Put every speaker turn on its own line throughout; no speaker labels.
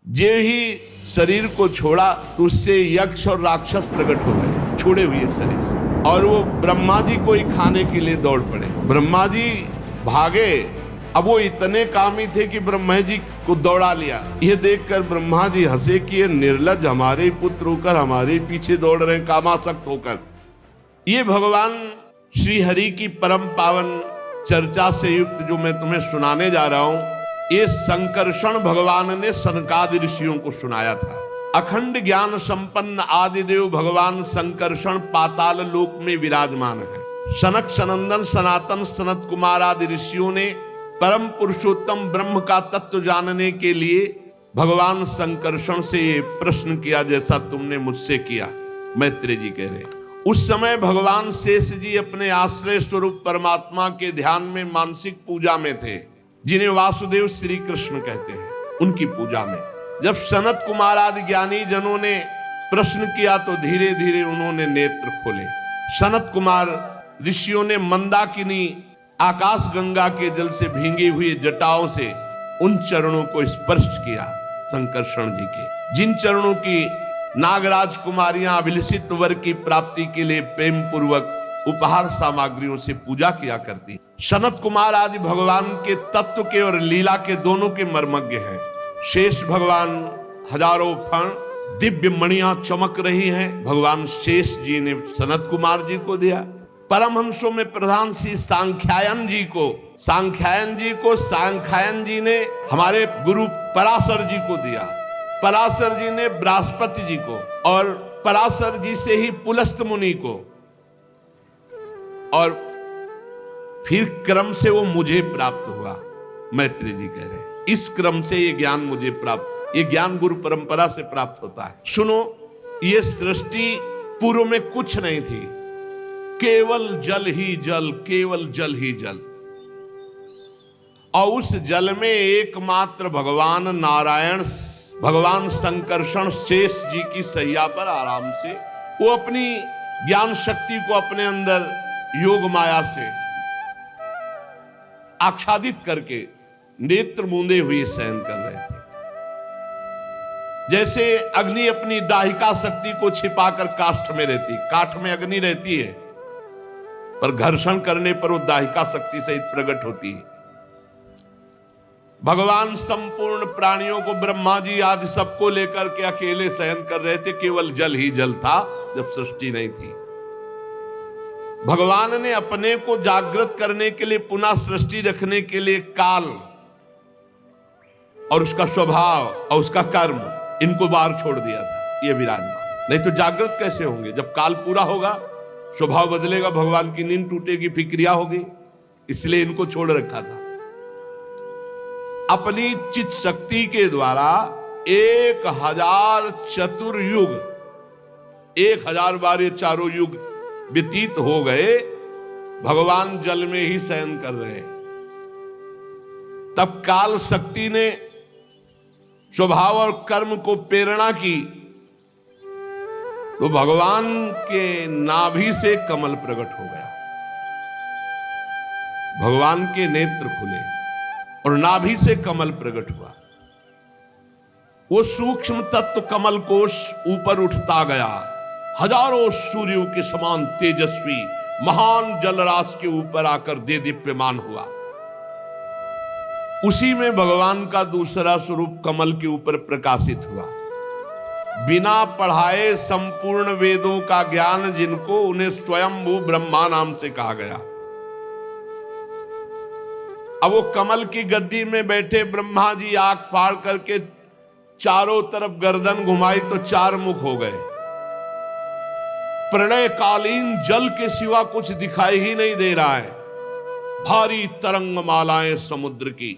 जे ही शरीर को छोड़ा तो उससे यक्ष और राक्षस प्रकट हो गए छोड़े हुए शरीर से, और वो ब्रह्मा जी को ही खाने के लिए दौड़ पड़े। ब्रह्मा जी भागे, अब वो इतने कामी थे कि ब्रह्मा जी को दौड़ा लिया। ये देखकर ब्रह्मा जी हंसे कि ये निर्लज हमारे ही पुत्र होकर हमारे ही पीछे दौड़ रहे हैं कामासक्त होकर। ये भगवान श्री हरि की परम पावन चर्चा से युक्त जो मैं तुम्हें सुनाने जा रहा हूं, ये संकर्षण भगवान ने सनकादि ऋषियों को सुनाया था। अखंड ज्ञान संपन्न आदिदेव भगवान संकर्षण पाताल लोक में विराजमान है। सनक सनंदन सनातन सनत कुमार आदि ऋषियों ने परम पुरुषोत्तम ब्रह्म का तत्व जानने के लिए भगवान संकर्षण से ये प्रश्न किया जैसा तुमने मुझसे किया। मैत्रेय जी कह रहे, उस समय भगवान शेष जी अपने आश्रय स्वरूप परमात्मा के ध्यान में मानसिक पूजा में थे, जिन्हें वासुदेव श्री कृष्ण कहते हैं, उनकी पूजा में। जब सनत कुमार आदि ज्ञानी जनों ने प्रश्न किया तो धीरे धीरे उन्होंने नेत्र खोले। सनत कुमार ऋषियों ने मंदाकिनी आकाश गंगा के जल से भींगी हुई जटाओं से उन चरणों को स्पर्श किया संकर्षण जी के, जिन चरणों की नागराज कुमारियां अभिलषित वर की प्राप्ति के लिए प्रेम पूर्वक उपहार सामग्रियों से पूजा किया करती। सनत कुमार आदि भगवान के तत्व के और लीला के दोनों के मर्मज्ञ हैं। शेष भगवान हजारों फण दिव्य मणियां चमक रही हैं, भगवान शेष जी ने सनत कुमार जी को दिया। परमहंसों में प्रधान श्री सांख्यायन जी ने हमारे गुरु पराशर जी को दिया। पराशर जी ने बृहस्पति जी को, और पराशर जी से ही पुलस्त मुनि को, और फिर क्रम से वो मुझे प्राप्त हुआ। मैत्रेय जी कह रहे, इस क्रम से ये ज्ञान मुझे प्राप्त, ये ज्ञान गुरु परंपरा से प्राप्त होता है। सुनो, ये सृष्टि पूर्व में कुछ नहीं थी, केवल जल ही जल, केवल जल ही जल, और उस जल में एकमात्र भगवान नारायण, भगवान संकर्षण शेष जी की सैया पर आराम से वो अपनी ज्ञान शक्ति को अपने अंदर योग माया से आच्छादित करके नेत्र मूंदे हुए शयन कर रहे थे। जैसे अग्नि अपनी दाहिका शक्ति को छिपाकर काष्ठ में रहती, काठ में अग्नि रहती है पर घर्षण करने पर वो दाहिका शक्ति सहित प्रकट होती है। भगवान संपूर्ण प्राणियों को, ब्रह्मा जी आदि सबको लेकर के अकेले शयन कर रहे थे, केवल जल ही जल था जब सृष्टि नहीं थी। भगवान ने अपने को जागृत करने के लिए, पुनः सृष्टि रखने के लिए काल और उसका स्वभाव और उसका कर्म, इनको बाहर छोड़ दिया था। ये विराजमान, नहीं तो जागृत कैसे होंगे? जब काल पूरा होगा स्वभाव बदलेगा, भगवान की नींद टूटेगी, फिक्रिया होगी, इसलिए इनको छोड़ रखा था। अपनी चित शक्ति के द्वारा 1000 चतुर्युग, 1000 बार ये चारों युग व्यतीत हो गए, भगवान जल में ही शयन कर रहे हैं। तब काल शक्ति ने स्वभाव और कर्म को प्रेरणा की तो भगवान के नाभि से कमल प्रकट हो गया। भगवान के नेत्र खुले और नाभि से कमल प्रकट हुआ। वो सूक्ष्म तत्व कमल कोश ऊपर उठता गया, हजारों सूर्यों के समान तेजस्वी महान जलराशि के ऊपर आकर दे दीप्यमान हुआ। उसी में भगवान का दूसरा स्वरूप कमल के ऊपर प्रकाशित हुआ। बिना पढ़ाए संपूर्ण वेदों का ज्ञान जिनको, उन्हें स्वयंभू ब्रह्मा नाम से कहा गया। अब वो कमल की गद्दी में बैठे ब्रह्मा जी आंख फाड़ करके चारों तरफ गर्दन घुमाई तो 4 मुख हो गए। प्रलय कालीन जल के सिवा कुछ दिखाई ही नहीं दे रहा है। भारी तरंग मालाएं समुद्र की।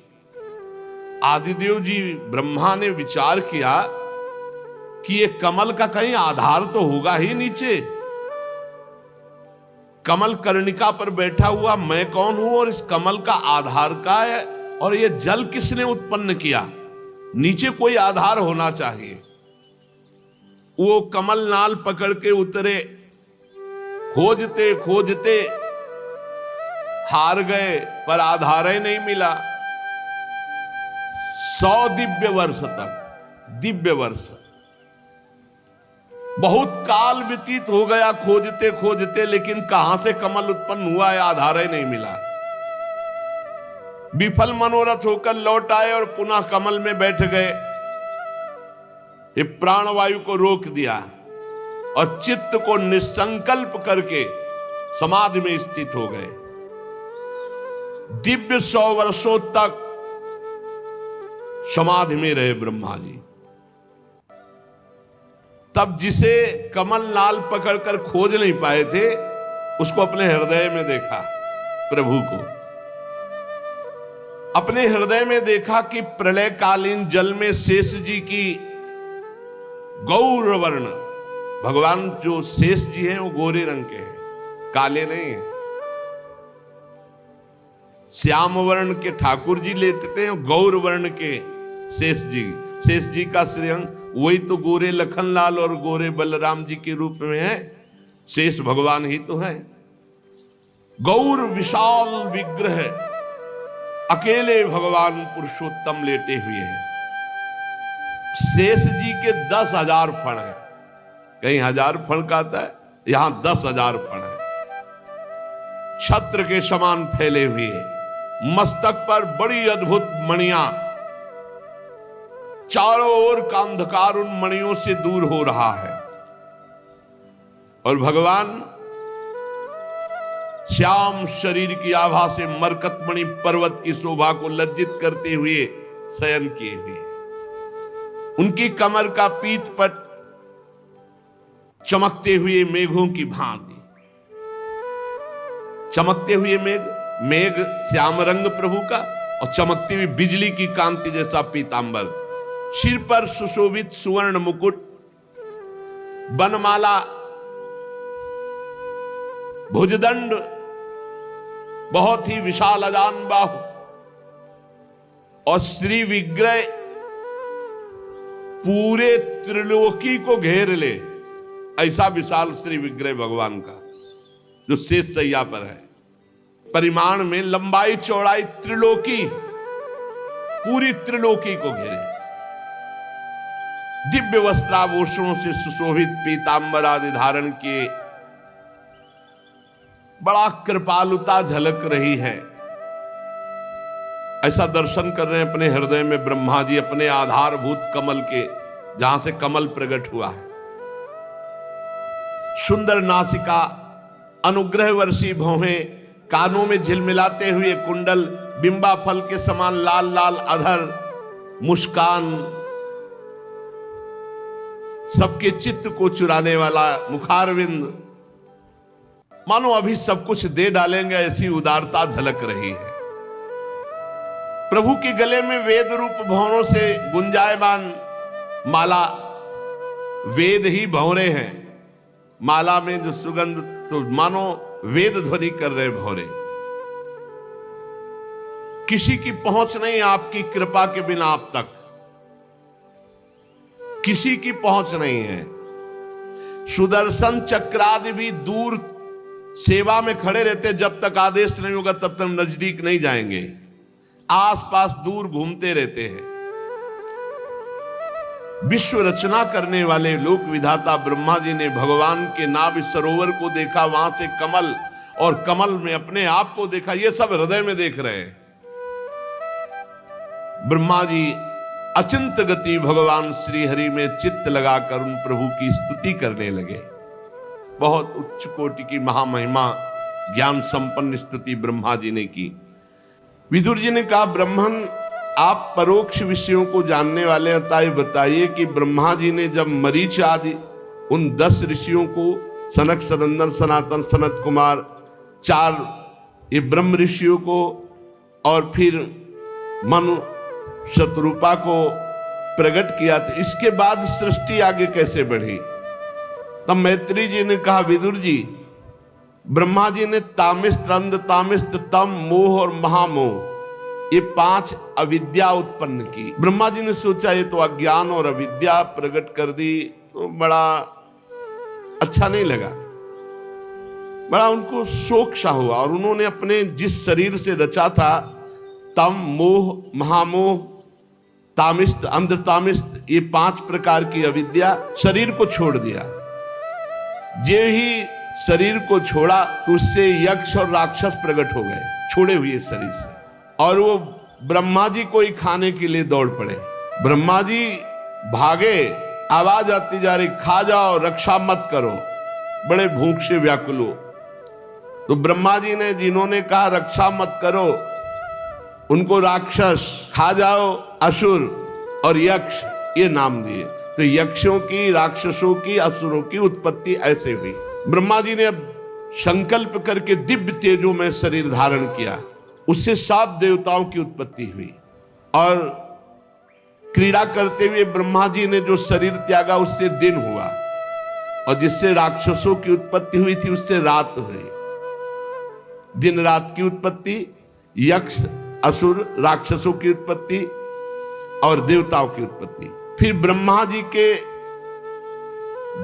आदिदेव जी ब्रह्मा ने विचार किया कि ये कमल का कहीं आधार तो होगा ही नीचे। कमल कर्णिका पर बैठा हुआ मैं कौन हूं और इस कमल का आधार का है, और ये जल किसने उत्पन्न किया? नीचे कोई आधार होना चाहिए। वो कमल नाल पकड़ के उतरे, खोजते खोजते हार गए पर आधार ही नहीं मिला। 100 दिव्य वर्ष तक दिव्य वर्ष। बहुत काल व्यतीत हो गया खोजते खोजते, लेकिन कहां से कमल उत्पन्न हुआ है आधार ही नहीं मिला। विफल मनोरथ होकर लौट आए और पुनः कमल में बैठ गए। ये प्राणवायु को रोक दिया और चित्त को निसंकल्प करके समाधि में स्थित हो गए। दिव्य 100 वर्षों तक समाधि में रहे ब्रह्मा जी। तब जिसे कमल नाल पकड़कर खोज नहीं पाए थे, उसको अपने हृदय में देखा। प्रभु को अपने हृदय में देखा कि प्रलयकालीन जल में शेष जी की गौर वर्ण, भगवान जो शेष जी हैं वो गोरे रंग के हैं, काले नहीं हैं। श्याम वर्ण के ठाकुर जी लेटते हैं, गौर वर्ण के शेष जी का श्रीअंग वही तो गोरे लखनलाल और गोरे बलराम जी के रूप में है। शेष भगवान ही तो है। गौर विशाल विग्रह, अकेले भगवान पुरुषोत्तम लेटे हुए हैं। शेष जी के 10,000 फण है। कहीं 1000 फण का आता है, यहां 10,000 फण है। छत्र के समान फैले हुए, मस्तक पर बड़ी अद्भुत मणियां, चारों ओर का अंधकार उन मणियों से दूर हो रहा है। और भगवान श्याम शरीर की आभा से मरकतमणि पर्वत की शोभा को लज्जित करते हुए शयन किए हुए। उनकी कमर का पीतपट चमकते हुए मेघों की भांति। चमकते हुए मेघ श्याम रंग प्रभु का, और चमकती हुई बिजली की कांति जैसा पीतांबर। सिर पर सुशोभित सुवर्ण मुकुट, बनमाला, भुजदंड, बहुत ही विशाल अजान बाहु, और श्री विग्रह पूरे त्रिलोकी को घेर ले, ऐसा विशाल श्री विग्रह भगवान का जो शेष सैया पर है। परिमाण में लंबाई चौड़ाई त्रिलोकी, पूरी त्रिलोकी को घेरे। दिव्य वस्त्राभूषणों से सुशोभित पीतांबर आदि धारण किए, बड़ा कृपालुता झलक रही है। ऐसा दर्शन कर रहे हैं अपने हृदय में ब्रह्मा जी, अपने आधारभूत कमल के, जहां से कमल प्रकट हुआ है। सुंदर नासिका, अनुग्रह वर्षी भौहें, कानों में झिलमिलाते हुए कुंडल, बिंबा फल के समान लाल लाल अधर, मुस्कान, सबके चित्त को चुराने वाला मुखारविंद, मानो अभी सब कुछ दे डालेंगे ऐसी उदारता झलक रही है। प्रभु के गले में वेद रूप भंवरों से गुंजायमान माला, वेद ही भंवरे हैं। माला में जो सुगंध, तो मानो वेद ध्वनि कर रहे भंवरे। किसी की पहुंच नहीं आपकी कृपा के बिना आप तक, किसी की पहुंच नहीं है। सुदर्शन चक्रादि भी दूर सेवा में खड़े रहते, जब तक आदेश नहीं होगा तब तक नजदीक नहीं जाएंगे, आसपास दूर घूमते रहते हैं। विश्व रचना करने वाले लोक विधाता ब्रह्मा जी ने भगवान के नाभि सरोवर को देखा, वहां से कमल, और कमल में अपने आप को देखा। ये सब हृदय में देख रहे हैं। ब्रह्मा जी अचिंत गति भगवान श्री हरि में चित्त लगाकर उन प्रभु की स्तुति करने लगे। बहुत उच्च कोटि की महामहिमा ज्ञान संपन्न स्तुति ब्रह्मा जी ने की। विदुर जी ने कहा, ब्रह्मन आप परोक्ष विषयों को जानने वाले हैं, ताई बताइए कि ब्रह्मा जी ने जब मरीच आदि उन 10 ऋषियों को, सनक, सनंदन, सनातन, सनत कुमार, 4 ये ब्रह्म ऋषियों को, और फिर मनु शत्रुपा को प्रकट किया, तो इसके बाद सृष्टि आगे कैसे बढ़ी? तब मैत्री जी ने कहा, विदुर जी, ब्रह्मा जी ने तामिस्त, अंध तामिस्त, तम, मोह और महामोह, ये 5 अविद्या उत्पन्न की। ब्रह्मा जी ने सोचा ये तो अज्ञान और अविद्या प्रकट कर दी, तो बड़ा अच्छा नहीं लगा, बड़ा उनको शोक सा हुआ। और उन्होंने अपने जिस शरीर से रचा था, तम, मोह, महामोह तामिस्त, अंध तामिस्त, ये 5 प्रकार की अविद्या शरीर को छोड़ दिया। जे ही शरीर को छोड़ा तो उससे यक्ष और राक्षस प्रकट हो गए छोड़े हुए शरीर से, और वो ब्रह्मा जी को ही खाने के लिए दौड़ पड़े। ब्रह्मा जी भागे, आवाज आती जा रही, खा जाओ, रक्षा मत करो, बड़े भूख से व्याकुल हो। तो ब्रह्मा जी ने, जिन्होंने कहा रक्षा मत करो, उनको राक्षस, खा जाओ असुर और यक्ष ये नाम दिए। तो यक्षों की, राक्षसों की, असुरों की उत्पत्ति ऐसे हुई। ब्रह्मा जी ने अब संकल्प करके दिव्य तेजों में शरीर धारण किया, उससे 7 देवताओं की उत्पत्ति हुई। और क्रीड़ा करते हुए ब्रह्मा जी ने जो शरीर त्यागा उससे दिन हुआ, और जिससे राक्षसों की उत्पत्ति हुई थी उससे रात हुई। दिन रात की उत्पत्ति, यक्ष, असुर, राक्षसों की उत्पत्ति और देवताओं की उत्पत्ति। फिर ब्रह्मा जी के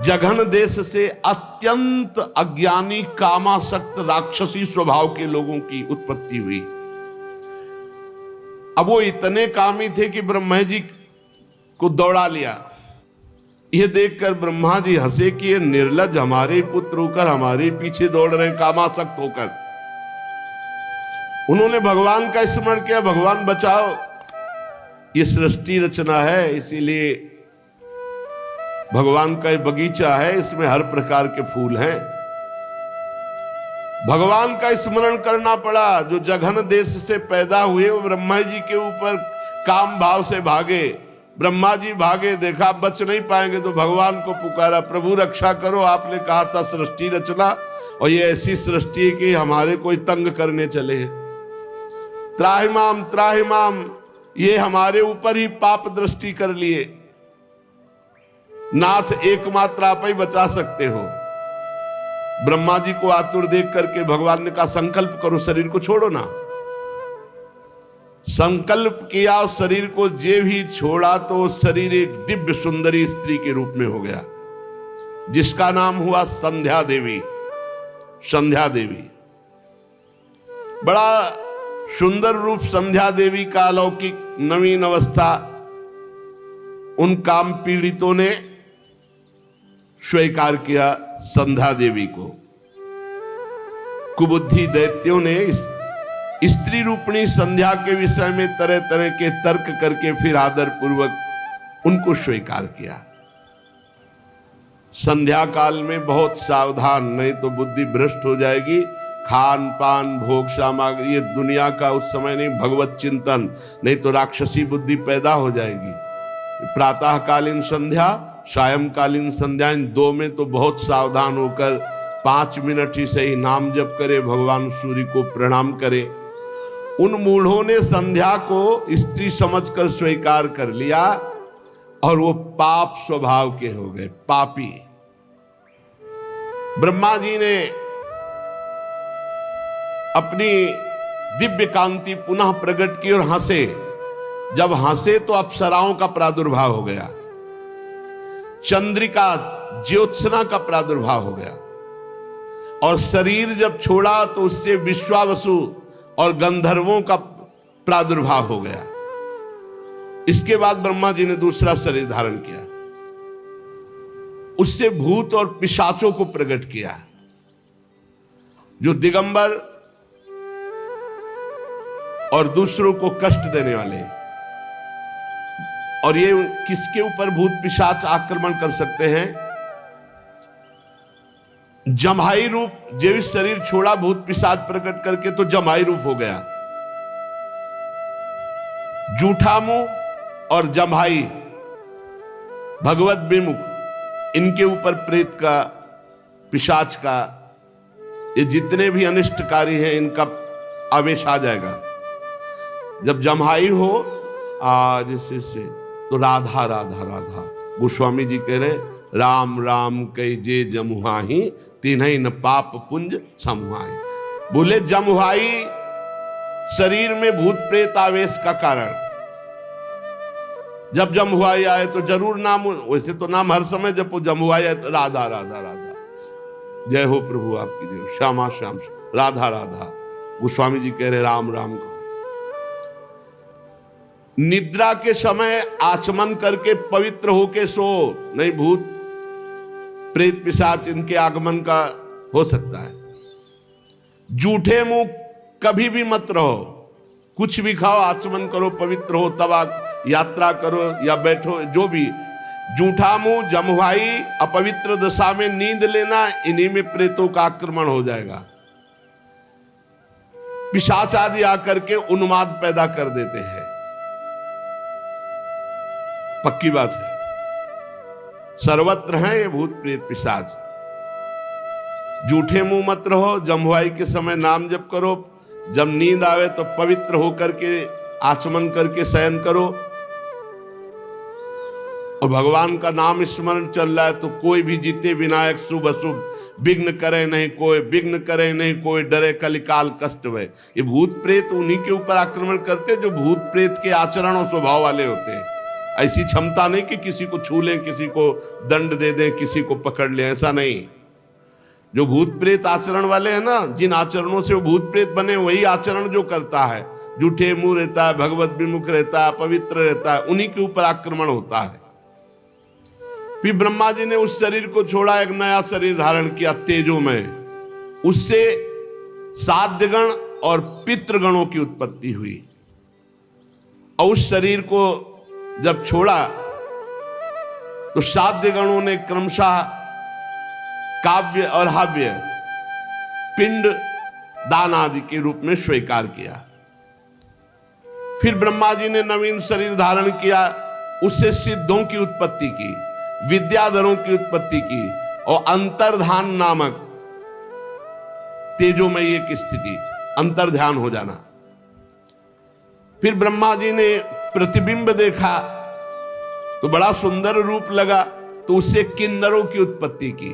जघन देश से अत्यंत अज्ञानी, कामासक्त, राक्षसी स्वभाव के लोगों की उत्पत्ति हुई। अब वो इतने कामी थे कि ब्रह्मा जी को दौड़ा लिया। यह देखकर ब्रह्मा जी हंसे कि ये निर्लज हमारे पुत्र होकर हमारे पीछे दौड़ रहे, कामासक्त होकर। उन्होंने भगवान का स्मरण किया, भगवान बचाओ, ये सृष्टि रचना है, इसीलिए भगवान का एक बगीचा है, इसमें हर प्रकार के फूल हैं। भगवान का स्मरण करना पड़ा। जो जघन देश से पैदा हुए वो ब्रह्मा जी के ऊपर काम भाव से भागे। ब्रह्मा जी भागे, देखा बच नहीं पाएंगे तो भगवान को पुकारा, प्रभु रक्षा करो, आपने कहा था सृष्टि रचना, और ये ऐसी सृष्टि की हमारे कोई तंग करने चले हैं। त्राहिमाम त्राहिमाम, ये हमारे ऊपर ही पाप दृष्टि कर लिए। नाथ एकमात्र आप ही बचा सकते हो। ब्रह्मा जी को आतुर देख करके भगवान ने कहा संकल्प करो, शरीर को छोड़ो ना। संकल्प किया, शरीर को जे भी छोड़ा तो शरीर एक दिव्य सुंदरी स्त्री के रूप में हो गया, जिसका नाम हुआ संध्या देवी। संध्या देवी, बड़ा सुंदर रूप संध्या देवी का, अलौकिक नवीन अवस्था। उन काम पीड़ितों ने स्वीकार किया संध्या देवी को। कुबुद्धि दैत्यों ने स्त्री रूपणी संध्या के विषय में तरह तरह के तर्क करके फिर आदर पूर्वक उनको स्वीकार किया। संध्या काल में बहुत सावधान, नहीं तो बुद्धि भ्रष्ट हो जाएगी। खान पान, भोग सामग्री, ये दुनिया का उस समय नहीं, भगवत चिंतन, नहीं तो राक्षसी बुद्धि पैदा हो जाएगी। प्रातःकालीन संध्या, सायंकालीन संध्या, इन 2 में तो बहुत सावधान होकर 5 मिनट ही सही नाम जप करे, भगवान सूर्य को प्रणाम करे। उन मूढ़ों ने संध्या को स्त्री समझकर स्वीकार कर लिया और वो पाप स्वभाव के हो गए, पापी। ब्रह्मा जी ने अपनी दिव्य कांति पुनः प्रकट की और हंसे। जब हंसे तो अप्सराओं का प्रादुर्भाव हो गया, चंद्रिका, ज्योत्सना का प्रादुर्भाव हो गया, और शरीर जब छोड़ा तो उससे विश्वावसु और गंधर्वों का प्रादुर्भाव हो गया। इसके बाद ब्रह्मा जी ने दूसरा शरीर धारण किया, उससे भूत और पिशाचों को प्रकट किया, जो दिगंबर और दूसरों को कष्ट देने वाले। और ये किसके ऊपर भूत पिशाच आक्रमण कर सकते हैं? जम्हाई रूप, जो शरीर छोड़ा भूत पिशाच प्रकट करके तो जम्हाई रूप हो गया। जूठा मुंह और जम्हाई, भगवत विमुख, इनके ऊपर प्रेत का, पिशाच का, ये जितने भी अनिष्टकारी हैं इनका आवेश आ जाएगा। जब जम्हाई हो आज से तो राधा राधा राधा, गोस्वामी जी कह रहे राम राम कई जे जमुहाही तीन्हीं न पाप पुंज समुहाई। बोले जमुहाई शरीर में भूत प्रेत आवेश का कारण। जब जमुहाई आए तो जरूर नाम, वैसे तो नाम हर समय जब जमुहाई आए तो राधा राधा राधा, जय हो प्रभु आपकी जय, श्यामा श्याम, राधा राधा। गोस्वामी जी कह रहे राम राम को। निद्रा के समय आचमन करके पवित्र होके सो, नहीं भूत प्रेत पिशाच इनके आगमन का हो सकता है। जूठे मुंह कभी भी मत रहो, कुछ भी खाओ, आचमन करो, पवित्र हो, तब आप यात्रा करो या बैठो, जो भी। जूठा मुंह, जमुहाई, अपवित्र दशा में नींद लेना, इन्हीं में प्रेतों का आक्रमण हो जाएगा। पिशाच आदि आकर के उन्माद पैदा कर देते हैं, पक्की बात है। सर्वत्र हैं ये भूत प्रेत पिशाच। जूठे मुंह मत रहो, जमुहाई के समय नाम जप करो, जब नींद आवे तो पवित्र होकर के आचमन करके शयन करो, और भगवान का नाम स्मरण चल रहा है तो कोई भी जीते विनायक शुभ अशुभ, विघ्न करे नहीं कोई, विघ्न करे नहीं कोई, डरे कलिकाल कष्ट वे। ये भूत प्रेत उन्हीं के ऊपर आक्रमण करते जो भूत प्रेत के आचरण और स्वभाव वाले होते हैं। ऐसी क्षमता नहीं कि किसी को छू लें, किसी को दंड दे दें, किसी को पकड़ लें, ऐसा नहीं। जो भूत प्रेत आचरण वाले हैं ना, जिन आचरणों से वो भूत प्रेत बने, वही आचरण जो करता है, जूठे मुंह रहता है, भगवत विमुख रहता है, पवित्र रहता है, उन्हीं के ऊपर आक्रमण होता है। फिर ब्रह्मा जी ने उस शरीर को छोड़ा, एक नया शरीर धारण किया तेजोमय। उससे साध्यगण और पितृगणों की उत्पत्ति हुई। और उस शरीर को जब छोड़ा तो साध्य गणों ने क्रमशः काव्य और हव्य, पिंड दान आदि के रूप में स्वीकार किया। फिर ब्रह्मा जी ने नवीन शरीर धारण किया, उससे सिद्धों की उत्पत्ति की, विद्याधरों की उत्पत्ति की, और अंतर्धान नामक तेजोमयी एक स्थिति, अंतर्ध्यान हो जाना। फिर ब्रह्मा जी ने प्रतिबिंब देखा तो बड़ा सुंदर रूप लगा, तो उससे किन्नरों की उत्पत्ति की,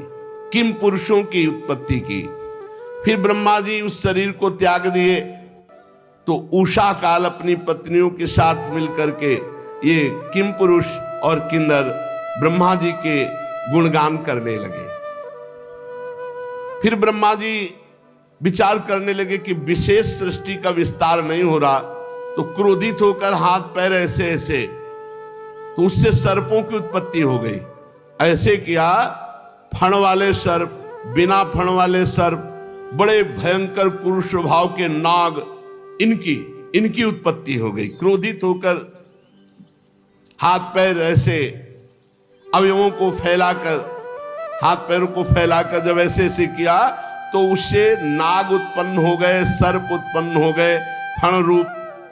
किम पुरुषों की उत्पत्ति की। फिर ब्रह्मा जी उस शरीर को त्याग दिए तो उषा काल अपनी पत्नियों के साथ मिलकर के ये किम पुरुष और किन्नर ब्रह्मा जी के गुणगान करने लगे। फिर ब्रह्मा जी विचार करने लगे कि विशेष सृष्टि का विस्तार नहीं हो रहा, तो क्रोधित होकर हाथ पैर ऐसे ऐसे, तो उससे सर्पों की उत्पत्ति हो गई। ऐसे किया, फण वाले सर्प, बिना फण वाले सर्प, बड़े भयंकर क्रूर स्वभाव के नाग, इनकी उत्पत्ति हो गई। क्रोधित होकर हाथ पैर ऐसे अवयवों को फैलाकर, हाथ पैरों को फैलाकर जब ऐसे ऐसे किया तो उससे नाग उत्पन्न हो गए, सर्प उत्पन्न हो गए, फण रूप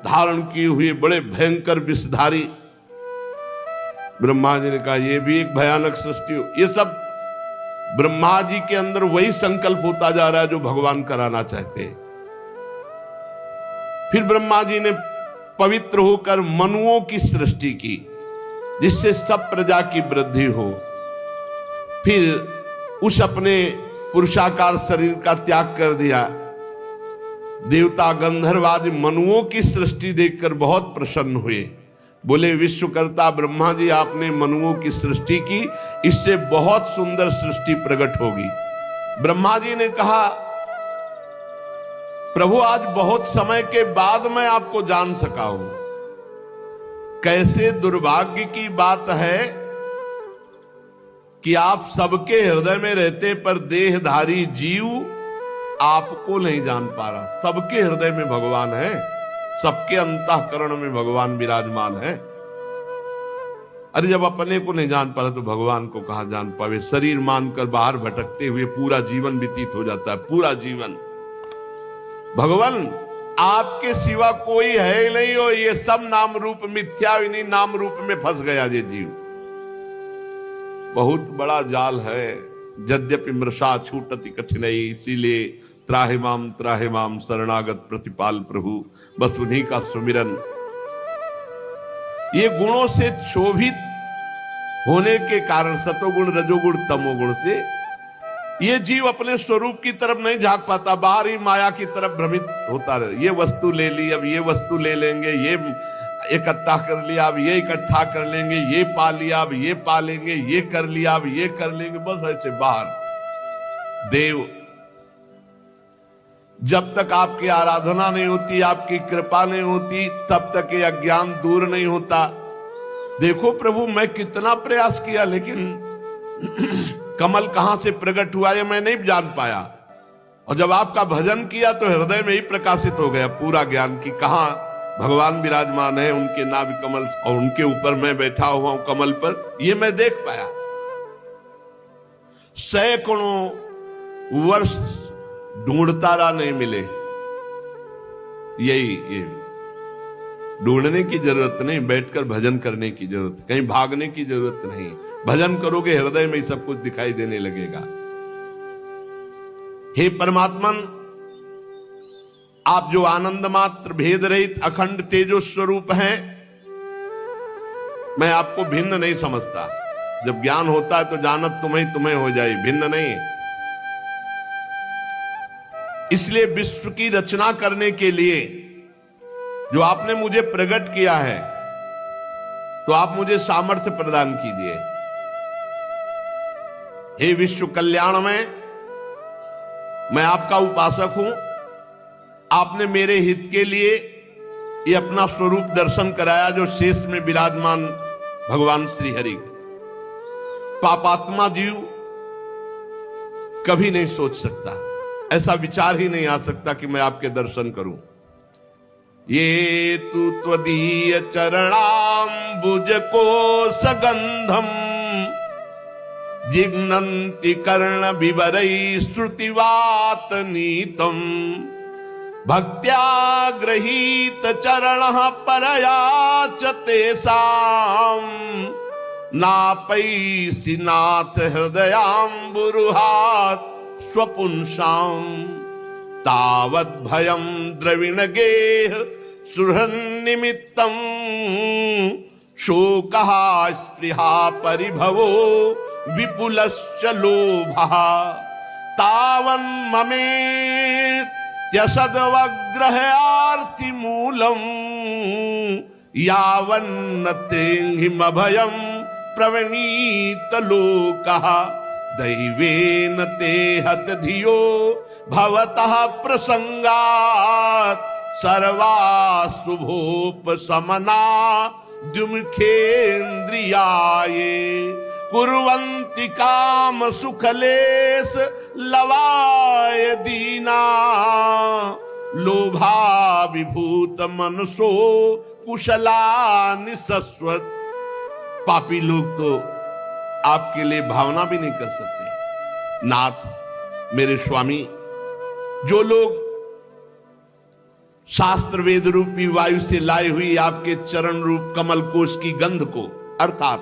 धारण किए हुए बड़े भयंकर विषधारी। ब्रह्मा जी ने कहा ये भी एक भयानक सृष्टि हो। ये सब ब्रह्मा जी के अंदर वही संकल्प होता जा रहा है जो भगवान कराना चाहते हैं। फिर ब्रह्मा जी ने पवित्र होकर मनुओं की सृष्टि की, जिससे सब प्रजा की वृद्धि हो। फिर उस अपने पुरुषाकार शरीर का त्याग कर दिया। देवता गंधर्व आदि मनुओं की सृष्टि देखकर बहुत प्रसन्न हुए। बोले विश्वकर्ता ब्रह्मा जी, आपने मनुओं की सृष्टि की, इससे बहुत सुंदर सृष्टि प्रकट होगी। ब्रह्मा जी ने कहा प्रभु, आज बहुत समय के बाद मैं आपको जान सका हूं। कैसे दुर्भाग्य की बात है कि आप सबके हृदय में रहते पर देहधारी जीव आपको नहीं जान पा रहा। सबके हृदय में भगवान है, सबके अंतःकरण में भगवान विराजमान है। अरे जब अपने को नहीं जान पा रहा तो भगवान को कहां जान पावे। शरीर मानकर बाहर भटकते हुए पूरा जीवन व्यतीत हो जाता है, पूरा जीवन। भगवान आपके सिवा कोई है ही नहीं हो, ये सब नाम रूप मिथ्या, इन्हीं नाम रूप में फंस गया ये जीव। बहुत बड़ा जाल है। यद्यपि मृषा छूटति कठिनाई, इसीलिए त्राहि माम शरणागत प्रतिपाल प्रभु, बस उन्हीं का सुमिरन। ये गुणों से क्षोभित होने के कारण, सतोगुण रजोगुण तमोगुण से, ये जीव अपने स्वरूप की तरफ नहीं झांक पाता, बाहर ही माया की तरफ भ्रमित होता रहे। ये वस्तु ले ली, अब ये वस्तु ले लेंगे, ये इकट्ठा कर लिया, अब ये इकट्ठा कर लेंगे, ये पा लिया, अब ये पा लेंगे, ये कर लिया, अब ये कर लेंगे, बस ऐसे बाहर। देव जब तक आपकी आराधना नहीं होती, आपकी कृपा नहीं होती, तब तक ये अज्ञान दूर नहीं होता। देखो प्रभु, मैं कितना प्रयास किया, लेकिन कमल कहां से प्रकट हुआ ये मैं नहीं जान पाया। और जब आपका भजन किया तो हृदय में ही प्रकाशित हो गया पूरा ज्ञान कि कहां भगवान विराजमान है, उनके नाभि कमल और उनके ऊपर मैं बैठा हुआ हूं कमल पर, ये मैं देख पाया। सैकड़ों वर्ष ढूंढता रहा, नहीं मिले। ये ढूंढने की जरूरत नहीं, बैठकर भजन करने की जरूरत, कहीं भागने की जरूरत नहीं। भजन करोगे हृदय में ही सब कुछ दिखाई देने लगेगा। हे परमात्मन, आप जो आनंद मात्र भेद रहित अखंड तेजो स्वरूप हैं, मैं आपको भिन्न नहीं समझता। जब ज्ञान होता है तो जानत तुम्हें हो जाए, भिन्न नहीं। इसलिए विश्व की रचना करने के लिए जो आपने मुझे प्रकट किया है, तो आप मुझे सामर्थ्य प्रदान कीजिए। हे विश्व कल्याण में मैं आपका उपासक हूं। आपने मेरे हित के लिए ये अपना स्वरूप दर्शन कराया, जो शेष में विराजमान भगवान श्री हरि। पापात्मा जीव कभी नहीं सोच सकता, ऐसा विचार ही नहीं आ सकता कि मैं आपके दर्शन करूं। ये तु त्वदीय चरणाम्बुज को सगंधम जिघ्नन्ति कर्ण विवरै श्रुतिवात नीतम भक्त्या गृहीत चरणः परया च तेषां नापैसि नाथ हृदयाम्बुरुहात् स्वपुंसां तावत् भयं द्रविणगेह सुहृन्निमित्तं शोकः स्पृहा परिभवो विपुलश्च लोभः तावन्ममेत्यसद्वग्रहार्तिमूलम् यावन्न तेऽहिमभयं प्रवणीत लोकः दैवेन ते हत धियो भवतः प्रसंगात् सर्वाशुभोपशमना द्युमुखेन्द्रियाये कुर्वन्ति काम सुखलेश लवाय दीना लोभा विभूत मनसो कुशलानि सस्वत। पापी लोग तो आपके लिए भावना भी नहीं कर सकते। नाथ, मेरे स्वामी, जो लोग शास्त्र वेद रूपी वायु से लाई हुई आपके चरण रूप कमल कोश की गंध को, अर्थात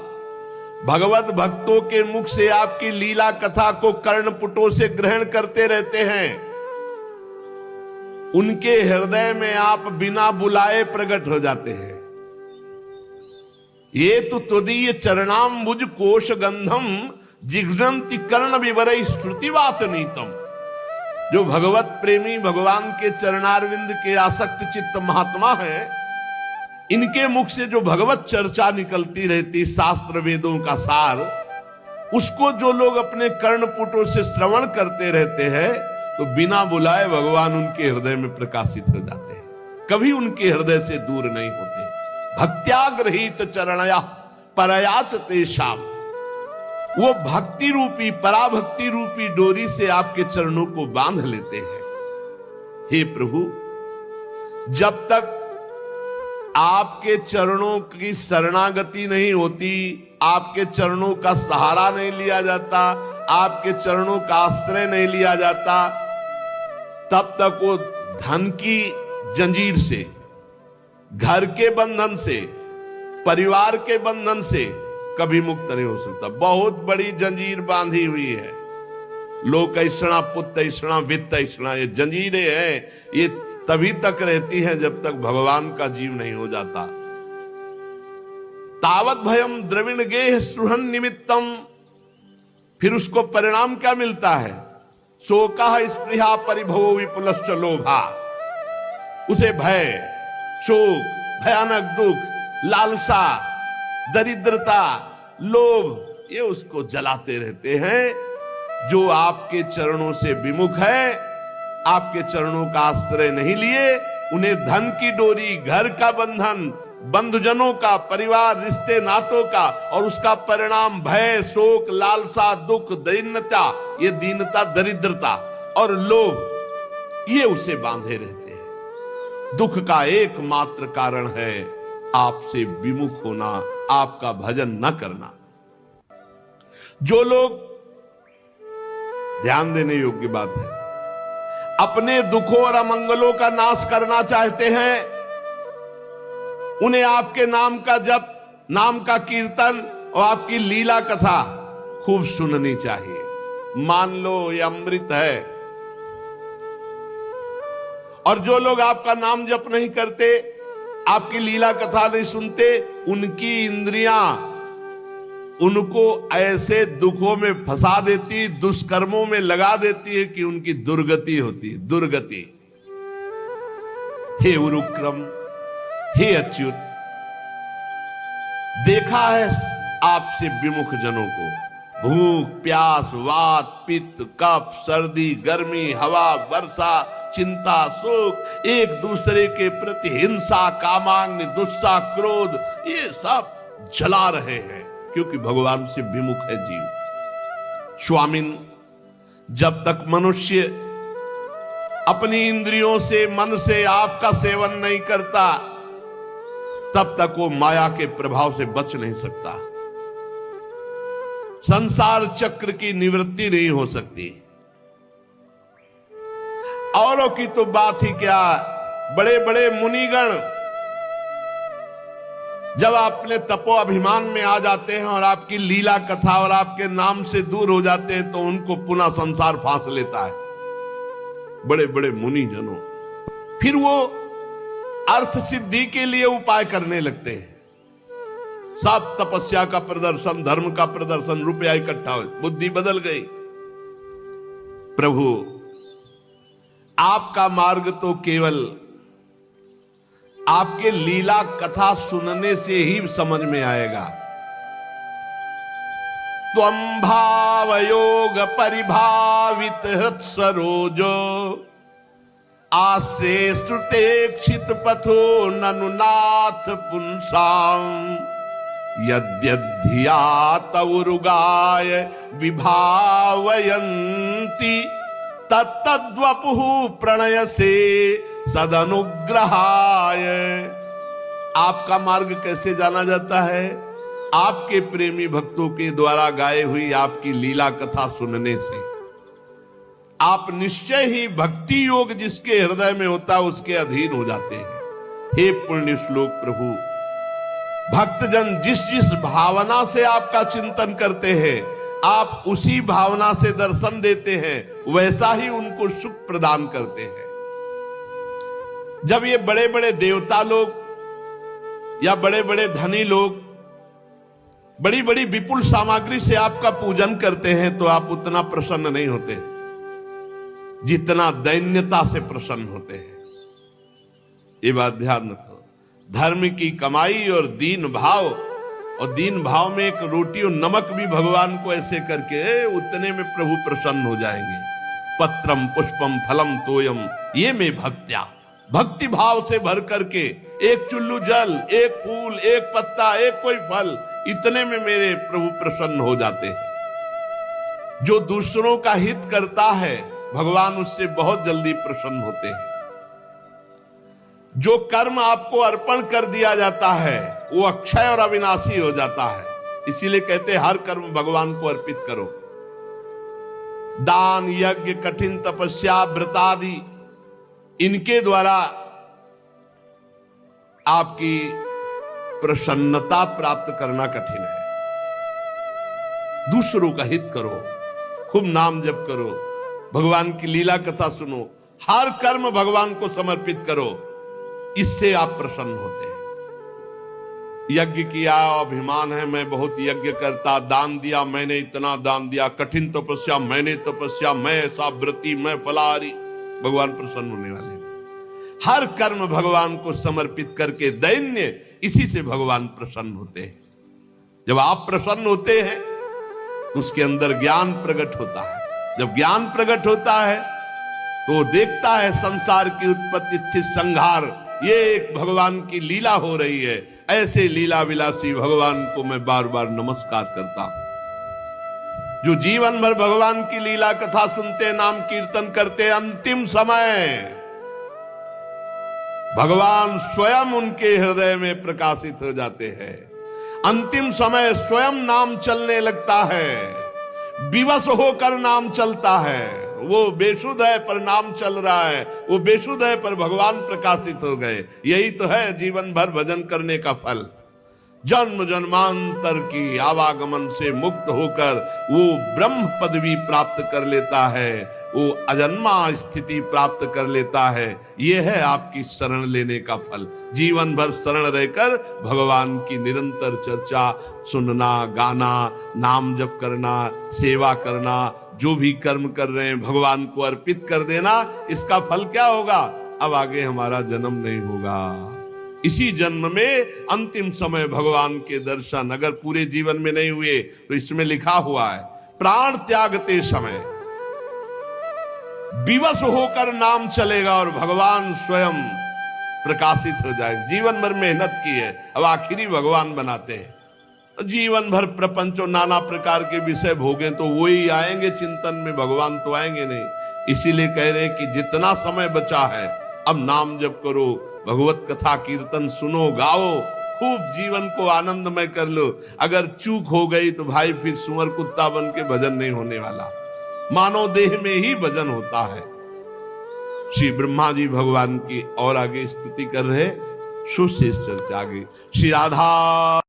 भगवत भक्तों के मुख से आपकी लीला कथा को कर्णपुटों से ग्रहण करते रहते हैं, उनके हृदय में आप बिना बुलाए प्रकट हो जाते हैं। ये तो त्वदीय चरणाम्बुज कोश गंधम जिघ्नन्ति कर्ण विवरै श्रुतिवात नीतम। जो भगवत प्रेमी भगवान के चरणारविंद के आसक्त चित्त महात्मा हैं, इनके मुख से जो भगवत चर्चा निकलती रहती, शास्त्र वेदों का सार, उसको जो लोग अपने कर्णपुटों से श्रवण करते रहते हैं, तो बिना बुलाए भगवान उनके हृदय में प्रकाशित हो जाते हैं, कभी उनके हृदय से दूर नहीं होते। भक्त्याग्रहीत चरणया परयाच तेषाम, वो भक्ति रूपी, पराभक्ति रूपी डोरी से आपके चरणों को बांध लेते हैं। हे प्रभु, जब तक आपके चरणों की शरणागति नहीं होती, आपके चरणों का सहारा नहीं लिया जाता, आपके चरणों का आश्रय नहीं लिया जाता, तब तक वो धन की जंजीर से, घर के बंधन से, परिवार के बंधन से कभी मुक्त नहीं हो सकता। बहुत बड़ी जंजीर बांधी हुई है। लोकैषणा, पुत्रैषणा, वित्तैषणा, ये जंजीरें हैं, ये तभी तक रहती हैं जब तक भगवान का जीव नहीं हो जाता। तावत भयम द्रविण गेह सुहन निमित्तम, फिर उसको परिणाम क्या मिलता है? शोकः स्पृहा परिभवो विपुलश्च लोभा। उसे भय, शोक, भयानक दुख, लालसा, दरिद्रता, लोभ, ये उसको जलाते रहते हैं। जो आपके चरणों से विमुख है, आपके चरणों का आश्रय नहीं लिए, उन्हें धन की डोरी, घर का बंधन, बंधुजनों का, परिवार, रिश्ते नातों का, और उसका परिणाम भय, शोक, लालसा, दुख, दीनता, ये दीनता, दरिद्रता और लोभ, ये उसे बांधे रहते हैं। दुख का एकमात्र कारण है आपसे विमुख होना, आपका भजन न करना। जो लोग, ध्यान देने योग्य बात है, अपने दुखों और अमंगलों का नाश करना चाहते हैं, उन्हें आपके नाम का जप, नाम का कीर्तन और आपकी लीला कथा खूब सुननी चाहिए। मान लो ये अमृत है। और जो लोग आपका नाम जप नहीं करते, आपकी लीला कथा नहीं सुनते, उनकी इंद्रियां उनको ऐसे दुखों में फंसा देती, दुष्कर्मों में लगा देती है कि उनकी दुर्गति होती है। दुर्गति। हे उरुक्रम, हे अच्युत, देखा है आपसे विमुख जनों को, भूख, प्यास, वात, पित्त, कफ, सर्दी, गर्मी, हवा, वर्षा, चिंता, शोक, एक दूसरे के प्रति हिंसा, कामाग्नि, गुस्सा, क्रोध, ये सब जला रहे हैं, क्योंकि भगवान से विमुख है जीव। स्वामिन, जब तक मनुष्य अपनी इंद्रियों से, मन से आपका सेवन नहीं करता, तब तक वो माया के प्रभाव से बच नहीं सकता। संसार चक्र की निवृत्ति नहीं हो सकती। औरों की तो बात ही क्या, बड़े बड़े मुनिगण जब अपने तपो अभिमान में आ जाते हैं और आपकी लीला कथा और आपके नाम से दूर हो जाते हैं, तो उनको पुनः संसार फांस लेता है। बड़े बड़े मुनि जनों फिर वो अर्थ सिद्धि के लिए उपाय करने लगते हैं। सब तपस्या का प्रदर्शन, धर्म का प्रदर्शन, रुपया इकट्ठा हो, बुद्धि बदल गई। प्रभु, आपका मार्ग तो केवल आपके लीला कथा सुनने से ही समझ में आएगा। त्वं भाव योग परिभावित हृत सरोजो, आसे श्रुते क्षित पथो ननुनाथ पुंसाम, यद्यधिया तवरुगाय विभावयन्ति, तत्तद्वपुः प्रणय से सदनुग्रहाय। आपका मार्ग कैसे जाना जाता है? आपके प्रेमी भक्तों के द्वारा गाए हुई आपकी लीला कथा सुनने से। आप निश्चय ही भक्ति योग जिसके हृदय में होता है उसके अधीन हो जाते हैं। हे पुण्य श्लोक प्रभु, भक्तजन जिस जिस भावना से आपका चिंतन करते हैं, आप उसी भावना से दर्शन देते हैं, वैसा ही उनको सुख प्रदान करते हैं। जब ये बड़े बड़े देवता लोग या बड़े बड़े धनी लोग बड़ी बड़ी विपुल सामग्री से आपका पूजन करते हैं, तो आप उतना प्रसन्न नहीं होते जितना दैन्यता से प्रसन्न होते हैं। ये बात ध्यान रखो। धर्म की कमाई और दीन भाव, और दीन भाव में एक रोटी और नमक भी भगवान को ऐसे करके, उतने में प्रभु प्रसन्न हो जाएंगे। पत्रम पुष्पम फलम तोयम ये में भक्त्या, भक्ति भाव से भर करके एक चुल्लू जल, एक फूल, एक पत्ता, एक कोई फल, इतने में मेरे प्रभु प्रसन्न हो जाते हैं। जो दूसरों का हित करता है, भगवान उससे बहुत जल्दी प्रसन्न होते हैं। जो कर्म आपको अर्पण कर दिया जाता है वो अक्षय और अविनाशी हो जाता है। इसीलिए कहते हैं हर कर्म भगवान को अर्पित करो। दान, यज्ञ, कठिन तपस्या, व्रत आदि, इनके द्वारा आपकी प्रसन्नता प्राप्त करना कठिन है। दूसरों का हित करो, खूब नाम जप करो, भगवान की लीला कथा सुनो, हर कर्म भगवान को समर्पित करो, इससे आप प्रसन्न होते हैं। यज्ञ किया, अभिमान है मैं बहुत यज्ञ करता, दान दिया मैंने इतना दान दिया, कठिन तपस्या मैंने तपस्या, मैं ऐसा व्रती, मैं फलाहारी, भगवान प्रसन्न होने वाले। हर कर्म भगवान को समर्पित करके दैन्य, इसी से भगवान प्रसन्न होते हैं। जब आप प्रसन्न होते हैं तो उसके अंदर ज्ञान प्रकट होता है। जब ज्ञान प्रकट होता है तो देखता है संसार की उत्पत्ति स्थिति संहार, ये एक भगवान की लीला हो रही है। ऐसे लीला विलासी भगवान को मैं बार बार नमस्कार करता हूं, जो जीवन भर भगवान की लीला कथा सुनते, नाम कीर्तन करते, अंतिम समय भगवान स्वयं उनके हृदय में प्रकाशित हो जाते हैं। अंतिम समय स्वयं नाम चलने लगता है, विवश होकर नाम चलता है। वो बेसुध है पर नाम चल रहा है, वो बेसुध है पर भगवान प्रकाशित हो गए। यही तो है जीवन भर भजन करने का फल। जन्म जन्मांतर की आवागमन से मुक्त होकर वो ब्रह्म पदवी प्राप्त कर लेता है, वो अजन्मा स्थिति प्राप्त कर लेता है। ये है आपकी शरण लेने का फल। जीवन भर शरण रहकर भगवान की निरंतर चर्चा सुनना, गाना, नाम जप करना, सेवा करना, जो भी कर्म कर रहे हैं भगवान को अर्पित कर देना। इसका फल क्या होगा? अब आगे हमारा जन्म नहीं होगा। इसी जन्म में अंतिम समय भगवान के दर्शन अगर पूरे जीवन में नहीं हुए तो इसमें लिखा हुआ है, प्राण त्यागते समय विवश होकर नाम चलेगा और भगवान स्वयं प्रकाशित हो जाएगा। जीवन भर मेहनत की है, अब आखिरी भगवान बनाते हैं। जीवन भर प्रपंच और नाना प्रकार के विषय भोगे तो वो ही आएंगे चिंतन में, भगवान तो आएंगे नहीं। इसीलिए कह रहे हैं कि जितना समय बचा है अब नाम जप करो, भगवत कथा कीर्तन सुनो, गाओ, खूब जीवन को आनंदमय कर लो। अगर चूक हो गई तो भाई फिर सुअर कुत्ता बन के भजन नहीं होने वाला, मानव देह में ही भजन होता है। श्री ब्रह्मा जी भगवान की और आगे स्तुति कर रहे, सुशेष चर्चा आगे। श्री राधा